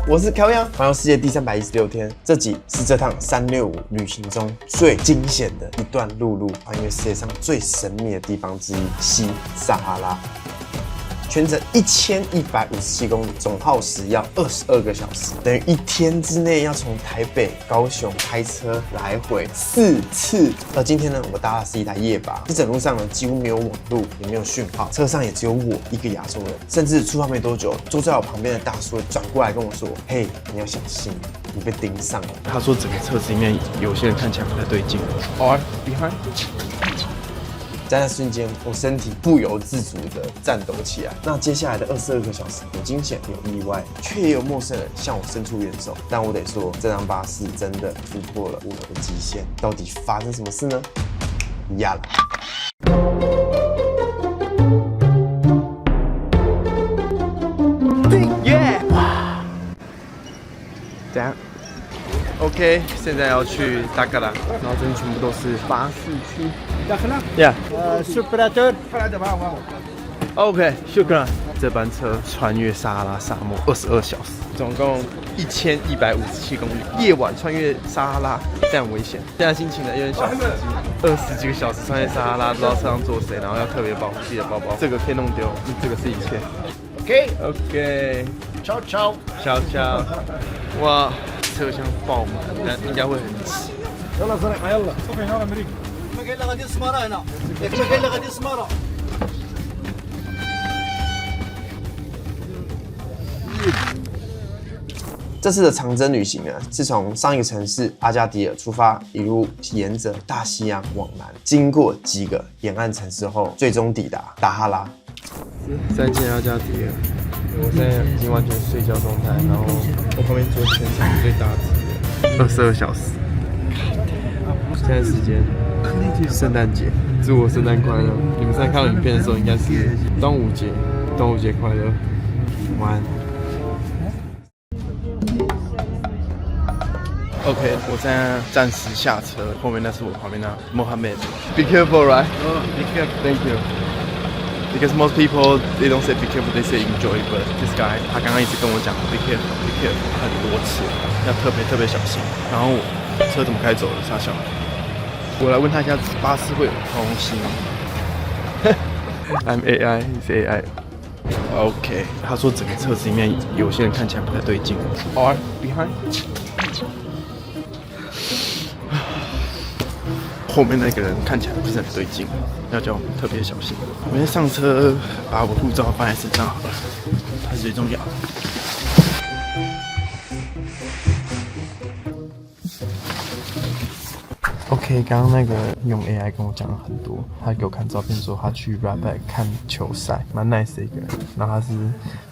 我是乔洋，环游世界第316天。这集是这趟365旅行中最惊险的一段陆路，环越世界上最神秘的地方之一——西撒哈拉。全程1157公里，总耗时要22个小时，等于1天之内要从台北、高雄开车来回4次。而今天呢，我搭的是一台夜巴，一整路上呢几乎没有网路，也没有讯号，车上也只有我一个亚洲人。甚至出发没多久，坐在我旁边的大叔转过来跟我说：“嘿，你要小心，你被盯上了。”他说整个车子里面有些人看起来不太对劲。Or behind。在那瞬间，我身体不由自主地颤抖起来。那接下来的22个小时，有惊险，有意外，却也有陌生人向我伸出援手。但我得说，这辆巴士真的突破了我的极限。到底发生什么事呢？呀啦！耶！哇！怎样 ？OK， 现在要去达卡拉，然后这边全部都是巴士区。Yeah. Superator. OK， shukran。这班车穿越撒哈拉沙漠22小时，总共1157公里。夜晚穿越撒哈拉非常危险。现在心情呢有点小刺激，20几个小时穿越撒哈拉，不知道车上坐谁，然后要特别保护自己的包包，这个可以弄丢，这个是一切。OK， Ciao ciao. 小乔，哇，车厢爆满，但应该会很挤。يلا زرقاء يلا. صافي هنا امريكا. ما قايل لك غادي سماره هنا. ياك ما قايل لك غادي سماره. 这次的长征旅行呢，是从上一个城市阿加迪尔出发，一路沿着大西洋往南，经过几个沿岸城市后，最终抵达达哈拉。再见阿加迪尔，我现在已经完全睡觉状态，然后我旁边坐全场最大只的22小时。现在时间圣诞节，祝我圣诞快乐！你们现在看到影片的时候，应该是端午节，端午节快乐，晚安。OK， 我现在暂时下车，后面那是我旁边的 Mohammed。Be careful, right? Oh, be careful. Thank you. Because most people they don't say be careful, they say enjoy. But this guy 他刚刚一直跟我讲 be careful, be careful 很多次，要特别小心。然后车怎么开走了？傻笑。我来问他一下，巴士会有东西吗？I'm AI, he's AI. OK， 他说整个车子里面有些人看起来不太对劲。Or behind。后面那个人看起来不是很对劲，要叫我们特别小心。我先上车，把我护照放在身上好了，它是最重要的。OK， 刚刚那个用 AI 跟我讲了很多，他给我看照片说他去 Rabat 看球赛，蛮 nice 的一个人。然后他是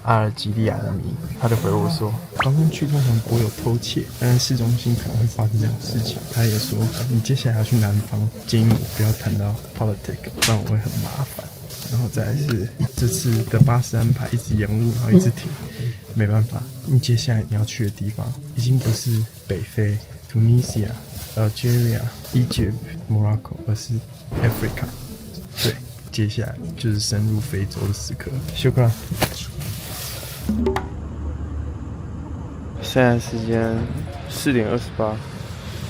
阿尔及利亚的迷，他就回我说，刚刚去通常不会有偷窃，但是市中心可能会发生这样的事情。他也说，你接下来要去南方，建议我不要谈到 politics， 不然我会很麻烦。然后再来是这次的巴士安排一直延误，然后一直停，没办法，你接下来你要去的地方已经不是北非 Tunisia、Algeria、Egypt、Morocco， 而是 Africa。对，接下来就是深入非洲的时刻。Shukran。现在时间4点28，然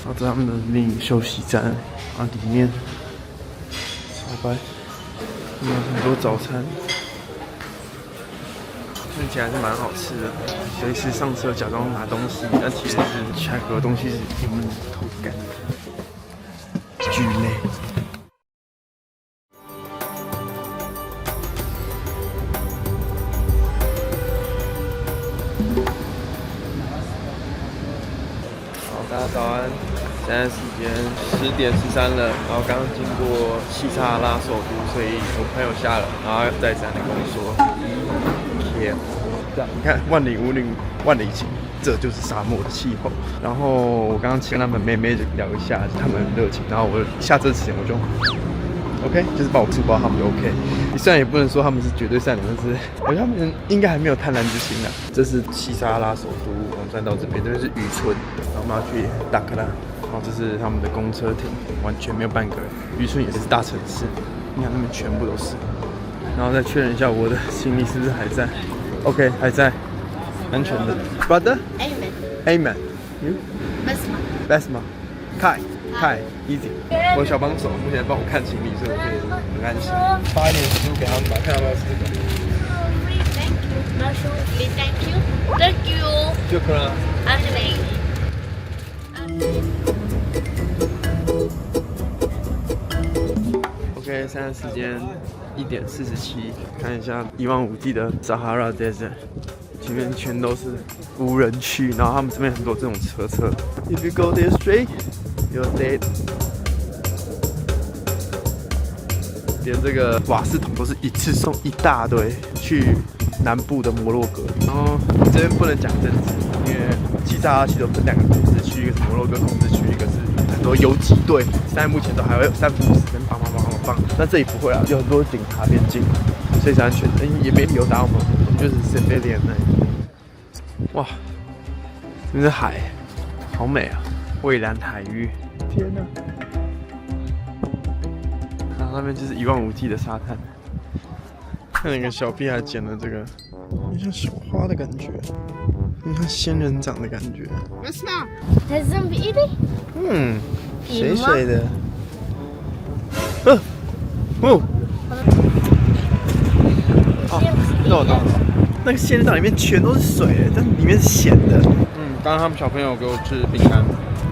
后在他们的另一个休息站，啊，里面超白。有很多早餐，看起来是蛮好吃的。随时上车假装拿东西，但其实是下个东西是有口感，巨累。好，大家早安。现在时间10点13了，然后刚刚经过西撒哈拉首都，所以我朋友下了，然后再三的跟我说，天，这样你看万里无云万里晴，这就是沙漠的气候。然后我刚刚跟他们妹妹聊一下，他们很热情，然后我下车之前我就 OK， 就是把我书包他们就 OK。虽然也不能说他们是绝对善良，但是我觉得他们应该还没有贪婪之心啊。这是西撒哈拉首都，我们站到这边，这边是渔村，然后我们要去达克拉。然后这是他们的公车亭，完全没有半个人。渔村也是大城市，你看那边全部都是。然后再确认一下我的行李是不是还在 ，OK 还在。安全的。Brother Amen you Basma Kai Easy。我小帮手目前帮我看行李，所以我可以很安心。发一点食物给他们吧，看要不要吃这个。Thank you. 就可能。OK， 现在时间1点47，看一下1望5地的 Sahara Desert， 前面全都是无人区，然后他们这边很多这种车。If you go this straight, you're dead。连这个瓦斯桶都是一次送一大堆去南部的摩洛哥，然后这边不能讲政治，因为西沙拉其实有分2个控制区，一个是摩洛哥控制区，一个是很多游击队，现在目前都还会有3不5时跟帮。那这里不会啊，有很多警察边境，所以是安全的，也没理由打我们就是 civilian 那里。哇，真是海，好美啊！蔚蓝海域，天哪！然后那边就是1望5地的沙滩，看那个小屁孩捡了这个，很像小花的感觉，很像仙人掌的感觉。水水的。哦，那个仙人掌里面全都是水，但里面是咸的。刚刚他们小朋友给我吃饼干，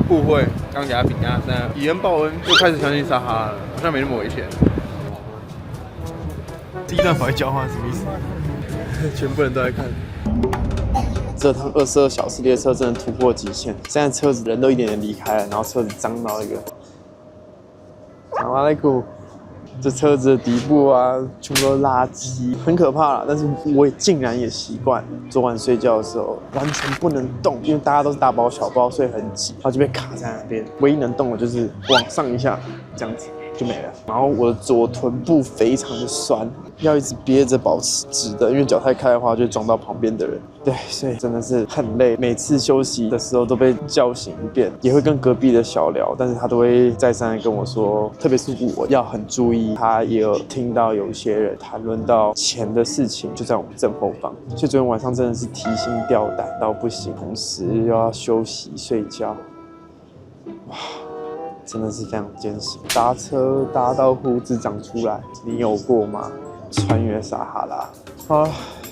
互惠，刚给他饼干，现在以恩报恩，又开始相信撒哈拉了，好像没那么危险。第一段跑去交换什么意思？全部人都在看。这趟22小时列车真的突破极限，现在车子人都一点点离开了，然后车子脏到一个。萨瓦莱库，这车子的底部啊，全部都是垃圾，很可怕啦。但是我也竟然也习惯，昨晚睡觉的时候完全不能动，因为大家都是大包小包，所以很挤，然后就被卡在那边。唯一能动的就是往上一下，这样子就没了。然后我的左臀部非常的酸，要一直憋着保持直的，因为脚太开的话就会撞到旁边的人。对，所以真的是很累。每次休息的时候都被叫醒一遍，也会跟隔壁的小聊，但是他都会再三的跟我说，特别是我要很注意。他也有听到有一些人谈论到钱的事情，就在我们正后方。所以昨天晚上真的是提心吊胆到不行，同时又要休息睡觉，哇！真的是非常艰辛，搭车搭到胡子长出来，你有过吗？穿越撒哈拉，好，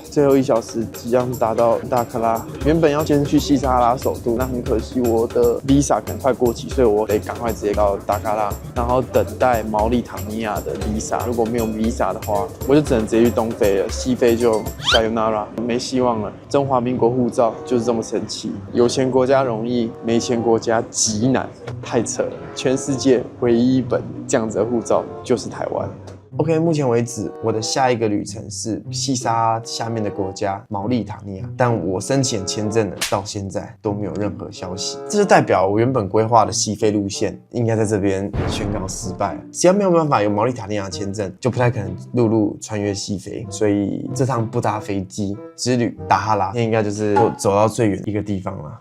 最后1小时即将达到达克拉。原本要先去西撒哈拉首都，那很可惜我的 visa 可能快过期，所以我得赶快直接到达克拉，然后等待毛里塔尼亚的 visa。如果没有 visa 的话，我就只能直接去东非了，西非就 sayonara， 没希望了。中华民国护照就是这么神奇，有钱国家容易，没钱国家极难，太扯了。全世界唯一一本这样子的护照就是台湾。OK， 目前为止，我的下一个旅程是西沙下面的国家毛里塔尼亚，但我申请签证了，到现在都没有任何消息。这就代表我原本规划的西非路线应该在这边宣告失败了。只要没有办法有毛里塔尼亚签证，就不太可能陆路穿越西非。所以这趟不搭飞机之旅，达哈拉应该就是我走到最远一个地方了。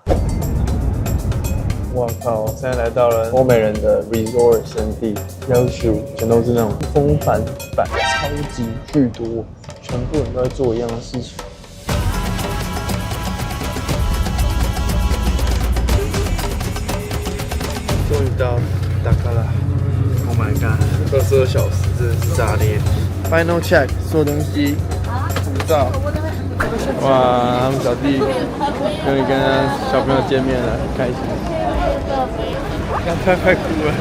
我靠！现在来到了欧美人的 resort 圣地，要求全都是那种风帆板，超级巨多，全部人都在做一样的事情。终于到达卡拉 ，Oh my god！22小时真的是炸裂。Final check， 所有东西，护照。哇，他们小弟终于跟小朋友见面了，很开心。快哭了！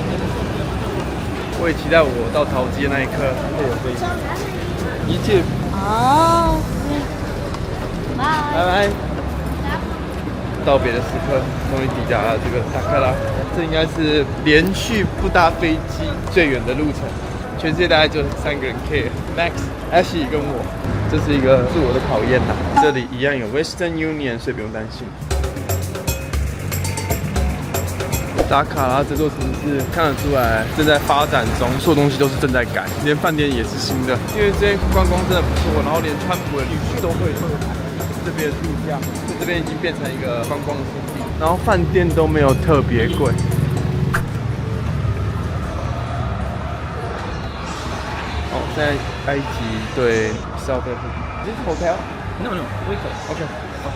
我也期待我到桃机的那一刻会有飞机。一切。好。拜拜。道别的时刻，终于抵达了这个达克拉。这应该是连续不搭飞机最远的路程。全世界大概就3个人 K，Max、Ashley 跟我。这是一个自我的考验呐。这里一样有 Western Union， 所以不用担心。达卡拉这座城市看得出来正在发展中，所有东西都是正在改，连饭店也是新的。因为这边观光真的不错，然后连川普的旅区都会这边度假，所以这边已经变成一个观光胜地，然后饭店都没有特别贵。哦，现在埃及对 South Africa。This hotel? No, no, wait. OK， 好。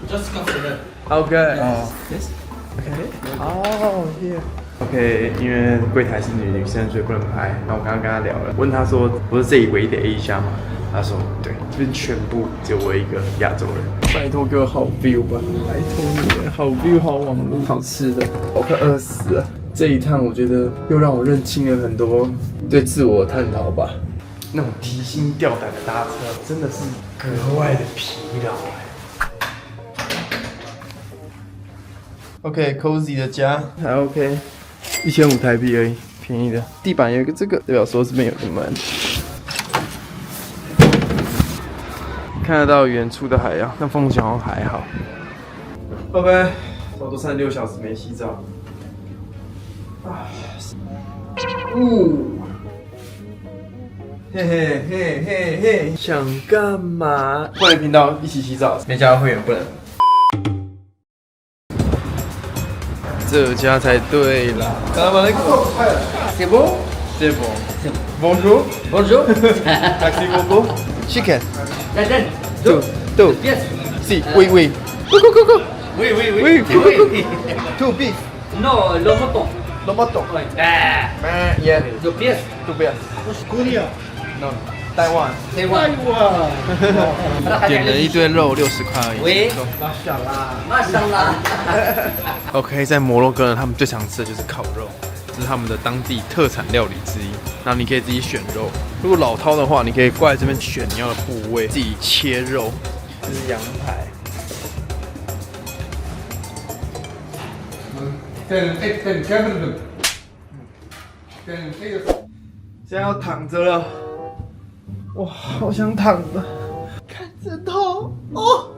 Just come to them. Okay. Yes. Okay. Oh, here. OK， 因为柜台是女生，所以不能拍。然后我刚刚跟她聊了，问她说，不是这里唯一的 A 虾吗？她说对，这边全部只有我一个亚洲人。拜托给我好 view 吧，拜托你了，好 view 好网络好吃的，我快饿死了。这一趟我觉得又让我认清了很多对自我探讨吧。那种提心吊胆的搭车，真的是格外的疲劳OK，cozy 的家还 OK，1500台币而已，便宜的。地板有一个这个，代表说这边有个门，看得到远处的海洋，但风景好像还好。OK， 差不多36小时没洗澡。嘿嘿嘿嘿嘿，想干嘛？换个频道一起洗澡，没加入会员不能。这家才对啦。Salam alaikum. C'est bon? C'est bon. Bonjour. Bonjour. Merci beaucoup. Chicken. Dadan. Two. Yes. Si. Oui. Go. Oui. Oui. Two beef. No, le mouton. Le mouton. Ah. Yeah. Deux pièces. Two beef. Korea. No. Taiwan. C'est bon. 点了一堆肉，60块而已。Oui. Mashallah. OK， 在摩洛哥呢，他们最常吃的就是烤肉，这是他们的当地特产料理之一。然后你可以自己选肉，如果老饕的话，你可以过来这边选你要的部位，自己切肉。这是羊排。现在要躺着了，哇，好想躺了。看枕头哦。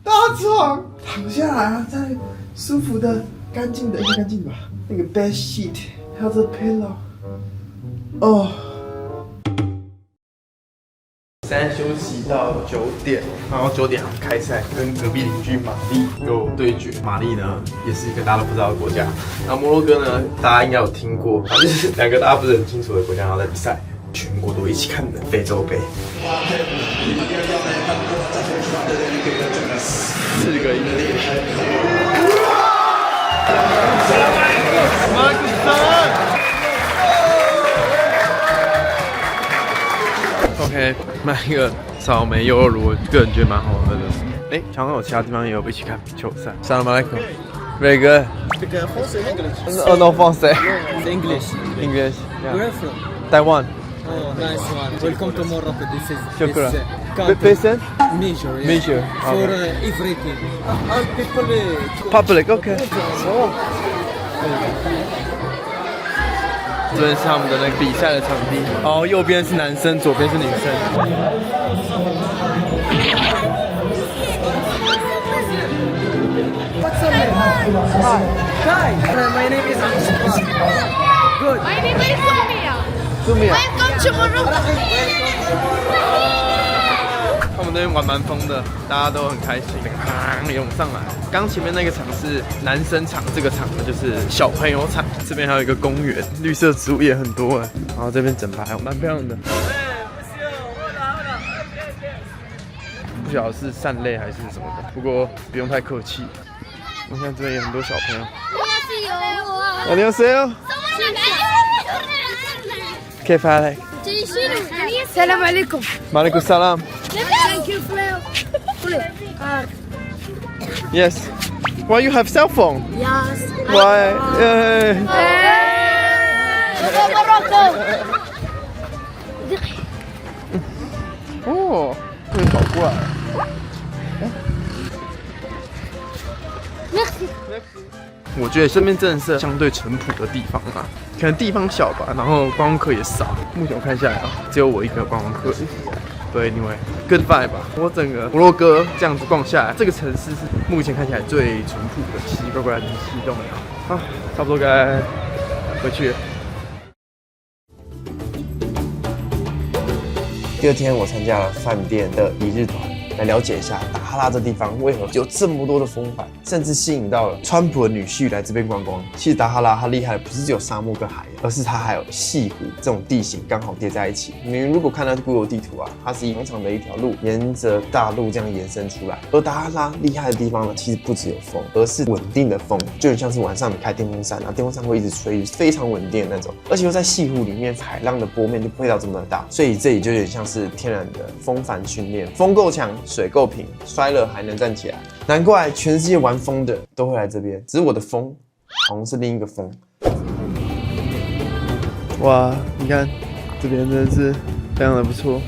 大床躺下来啊，在舒服的、干净的，应该干净的吧？那个 bed sheet， 还有这 pillow， 哦。现在休息到9点，然后9点开赛，跟隔壁邻居马利有对决。马利呢，也是一个大家都不知道的国家。然后摩洛哥呢，大家应该有听过，它就是2个大家不是很清楚的国家，然后在比赛，全国都一起看的非洲杯。4个音列。OK， 买一个草莓优酪乳，我个人觉得蛮好喝的。哎，常常有其他地方也有一起看球赛。Salam alaikum. Very good. Oh no, français. English. English. Where are you from? Taiwan. Oh, nice one. Welcome to Morocco. This is Shukran. country. Person? Measure. Yeah. Measure. For everything. All people. Public. OK. 这边是他们的那个比赛的场地，然后右边是男生，左边是女生。Hi. My name is Good. My name is Sumia. Welcome to Morocco. 他们那边玩蛮疯的，大家都很开心，涌上来。刚前面那个场是男生场，这个场呢就是小朋友场。这边还有一个公园，绿色植物也很多哎。然后这边整排蛮漂亮的。不晓得是善类还是什么的，不过不用太客气。我看这边有很多小朋友。안녕하세요. كيف حالك؟ السلام عليكم. وعليكم السلام. Thank you, Flip. Yes. Why you have cell phone? Yes. Why? Morocco. 哦，可以跑过来。我觉得这边真的是相对淳朴的地方啊，可能地方小吧，然后观光客也少。目前我看下来啊，只有我一个观光客。对，anyway，good vibe 吧。我整个摩洛哥这样子逛下来，这个城市是目前看起来最淳朴的，奇奇怪怪的东西都没有。啊，差不多该回去了。第2天我参加了饭店的1日团，来了解一下达哈拉这地方为何有这么多的风帆，甚至吸引到了川普的女婿来这边观光。其实达哈拉它厉害的不是只有沙漠跟海洋，而是它还有西湖这种地形刚好叠在一起。你如果看到 Google 地图啊，它是长长的一条路沿着大陆这样延伸出来。而达哈拉厉害的地方呢，其实不只有风，而是稳定的风，就很像是晚上你开电风扇啊，电风扇会一直吹，非常稳定的那种。而且又在西湖里面，海浪的波面就不会到这么大，所以这里就有点像是天然的风帆训练，风够强，水够平，摔了还能站起来。难怪全世界玩风的都会来这边，只是我的风好像是另一个风。哇，你看这边真的是非常的不错。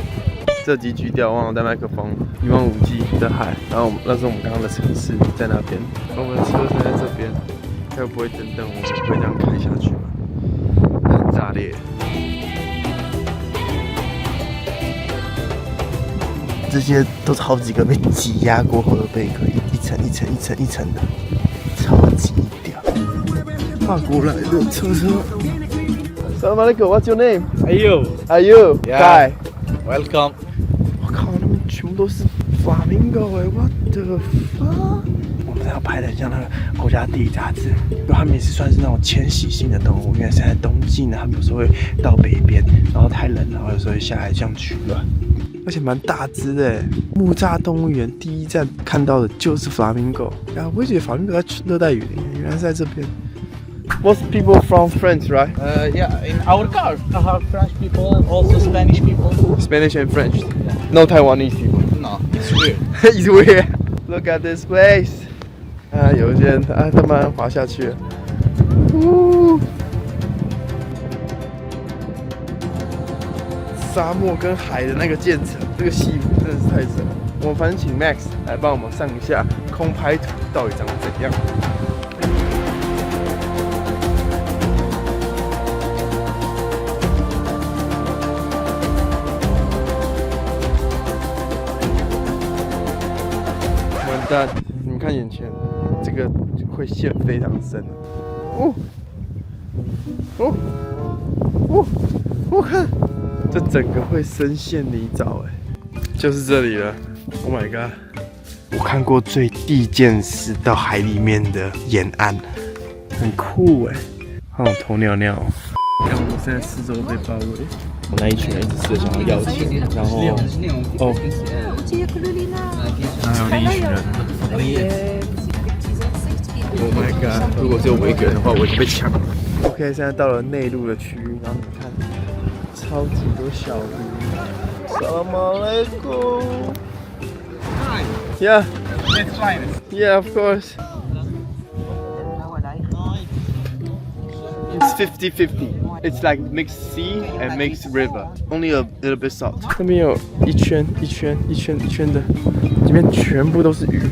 这集举掉，忘了带麦克风。一望无际的海，然后那是我们刚刚的城市在那边，我们的车是在这边，它又不会等等我们会这样开下去吗？很炸裂。这些都是好几个被挤压过后的贝壳，一层一层一层一层的，超级屌。法国来的车车。Salam alaikum, what's your name? Ayub. Guy. Welcome. 我靠，他们全部都是 flamingo 哎 ，what the fuck？ 我们要拍的很像那个国家地理杂志，因为他们也是算是那种迁徙性的动物，因为现在冬季呢，他们有时候会到北边，然后太冷了，然后有时候会下来这样取暖，而且蛮大只的哎。木栅动物园第一站看到的就是 flamingo， 然后我也觉得 flamingo 在热带雨林，原来是在这边。Most people from France, right? Yeah, in our car, French people, also Spanish people. Spanish and French. No Taiwanese people. No, it's weird. It's weird. Look at this place. 啊，有一些人啊，他们滑下去了。沙漠跟海的那个渐层，这个西湖真的是太神了。我们反正请 Max 来帮我们上一下空拍图到底长怎样。但你们看眼前，这个会陷非常深的。我看这整个会深陷泥沼哎，就是这里了。Oh my god！ 我看过最地涧式到海里面的沿岸，很酷哎，好想偷尿尿。看我们现在四周被包围，那一群人一直试着想要要钱，然后哦。还有另一群人。Oh my god！ 如果只有我一个人的话，我就被抢。OK， 现在到了内陆的区域，然后你们看，超级多小鱼。Salam alaikum。Yeah. Let's try it. Yeah, of course. It's 50-50. It's like mixed sea and mixed river. Only a little bit salt. 那边有一圈一圈一圈一圈的，里面全部都是鱼。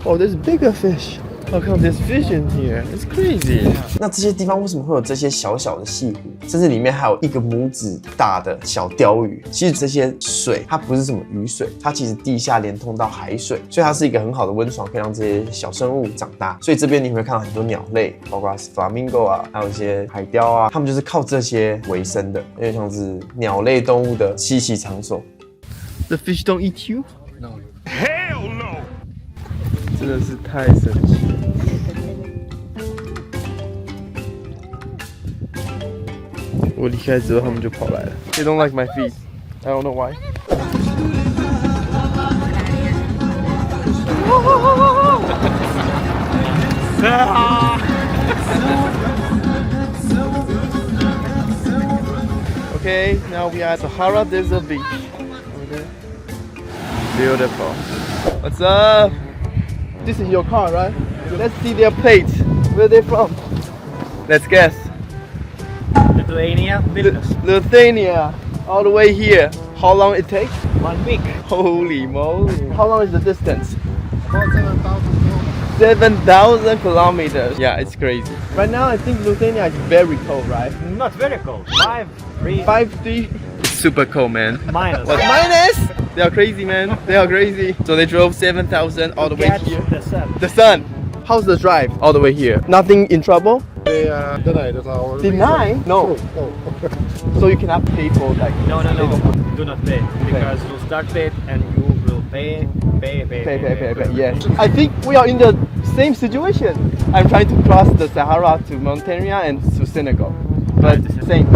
Oh, there's bigger fish. How come there's fish in here? It's crazy. 那这些地方为什么会有这些小小的西湖，甚至里面还有一个拇指大的小鲷鱼？其实这些水它不是什么雨水，它其实地下连通到海水，所以它是一个很好的温床，可以让这些小生物长大。所以这边你会看到很多鸟类，包括 flamingo 啊，还有一些海雕啊，它们就是靠这些为生的，有点像是鸟类动物的栖息场所。The fish don't eat you? No. Hell no! 真的是太神奇了。我离开之后，他们就跑来了。They don't like my feet. I don't know why. Okay, now we are at Sahara Desert Beach. Over there. Beautiful. What's up? This is your car, right? Let's see their plates. Where are they from? Let's guess. Lithuania, Vilnius. Lithuania. All the way here. How long it takes? 1 week. Holy moly. How long is the distance? About 7,000 kilometers. 7,000 kilometers. Yeah, it's crazy. Right now, I think Lithuania is very cold, right? Not very cold. 5, 3, 5 It's super cold, man. minus. What? Minus? They are crazy, man. They are crazy. So they drove 7,000 all the way Catch here. the sun. The sun. How's the drive all the way here? Nothing in trouble? They denied our Deny? No. Oh. So you cannot pay for like. No. Do not pay because you start pay and you will Pay. Yes. I think we are in the same situation. I'm trying to cross the Sahara to Mauritania and to Senegal. But same.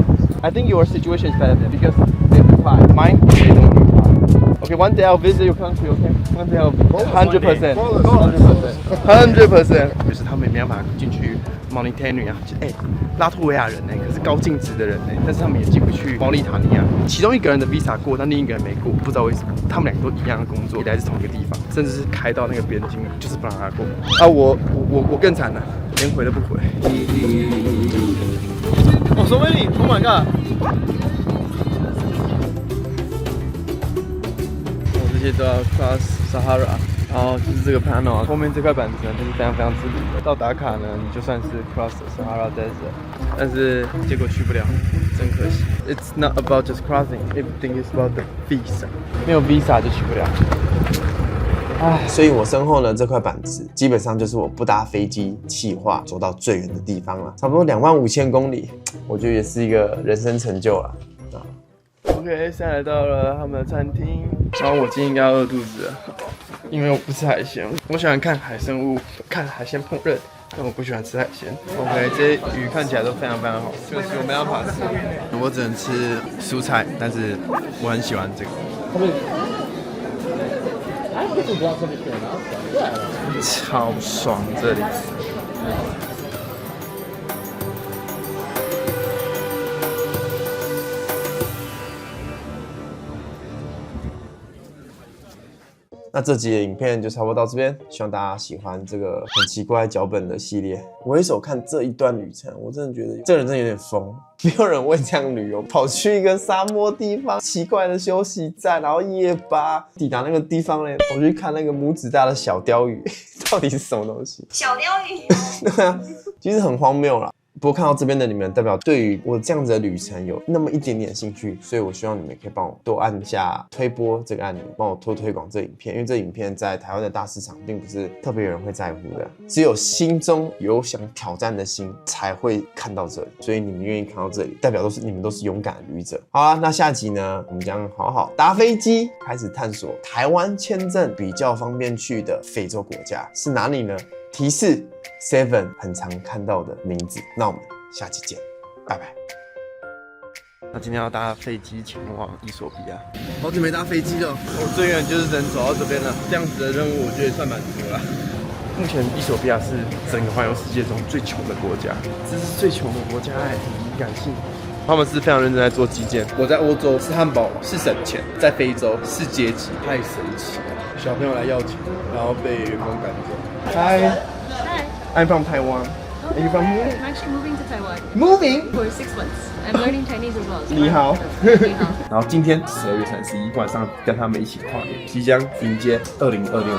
I think your situation is better because they reply. Mine, they don't reply. Okay, one day I'll visit your country, okay? One day I'll 100%. 100%. 就是他们没办法进去 Mauritania， 拉脱维亚人呢，可是高净值的人呢，但是他们也进不去毛里塔尼亚。其中一个人的 visa 过，但另一个人没过，不知道为什么。他们两个都一样的工作，来自同一个地方，甚至是开到那个边境，就是不让他过。啊，我更惨了，连回都不回。Oh, so many! Oh my god! 这些都要 cross Sahara， 然后就是这个 panel 后面这块板子呢，就是非常非常之离的。到打卡呢，你就算是 cross Sahara Desert， 但是结果去不了，真可惜。It's not about just crossing, everything is about the visa。没有 visa 就去不了。所以我身后呢这块板子，基本上就是我不搭飞机企划走到最远的地方了，差不多25000公里，我觉得也是一个人生成就了。OK， 现在来到了他们的餐厅，然后我今天应该要饿肚子了，因为我不吃海鲜。我喜欢看海生物，看海鲜烹饪，但我不喜欢吃海鲜。OK， 这些鱼看起来都非常非常好吃，可是我没办法吃，我只能吃蔬菜，但是我很喜欢这个。超爽这里。那这集的影片就差不多到这边，希望大家喜欢这个很奇怪脚本的系列。我一手看这一段旅程，我真的觉得这个人真的有点疯。没有人会这样旅游，跑去一个沙漠地方，奇怪的休息站，然后夜吧，抵达那个地方嘞，我去看那个拇指大的小鲷鱼，到底是什么东西？小鲷鱼。对啊，其实很荒谬啦。不过看到这边的你们，代表对于我这样子的旅程有那么一点点兴趣，所以我希望你们可以帮我多按下推播这个按钮，帮我多推广这影片，因为这影片在台湾的大市场并不是特别有人会在乎的，只有心中有想挑战的心才会看到这里，所以你们愿意看到这里，代表你们都是勇敢的旅者。好啦，那下集呢，我们将好好搭飞机，开始探索台湾签证比较方便去的非洲国家是哪里呢？提示 Seven 很常看到的名字。那我们下期见，拜拜。那今天要搭飞机前往伊索比亚，好久没搭飞机了，我最远就是能走到这边了。这样子的任务我觉得也算满足了。目前伊索比亚是整个环游世界中最穷的国家，这是最穷的国家很敏感性。他们是非常认真在做基建。我在欧洲吃汉堡是省钱，在非洲是阶级，太神奇了。小朋友来要钱，然后被员工赶走。Hi, I'm from Taiwan. Are you from here? I'm actually moving to Taiwan Moving? for 6 months. I'm learning Chinese as well. 你好。你好。然后今天12月31日晚上跟他们一起跨年，即将迎接2026年。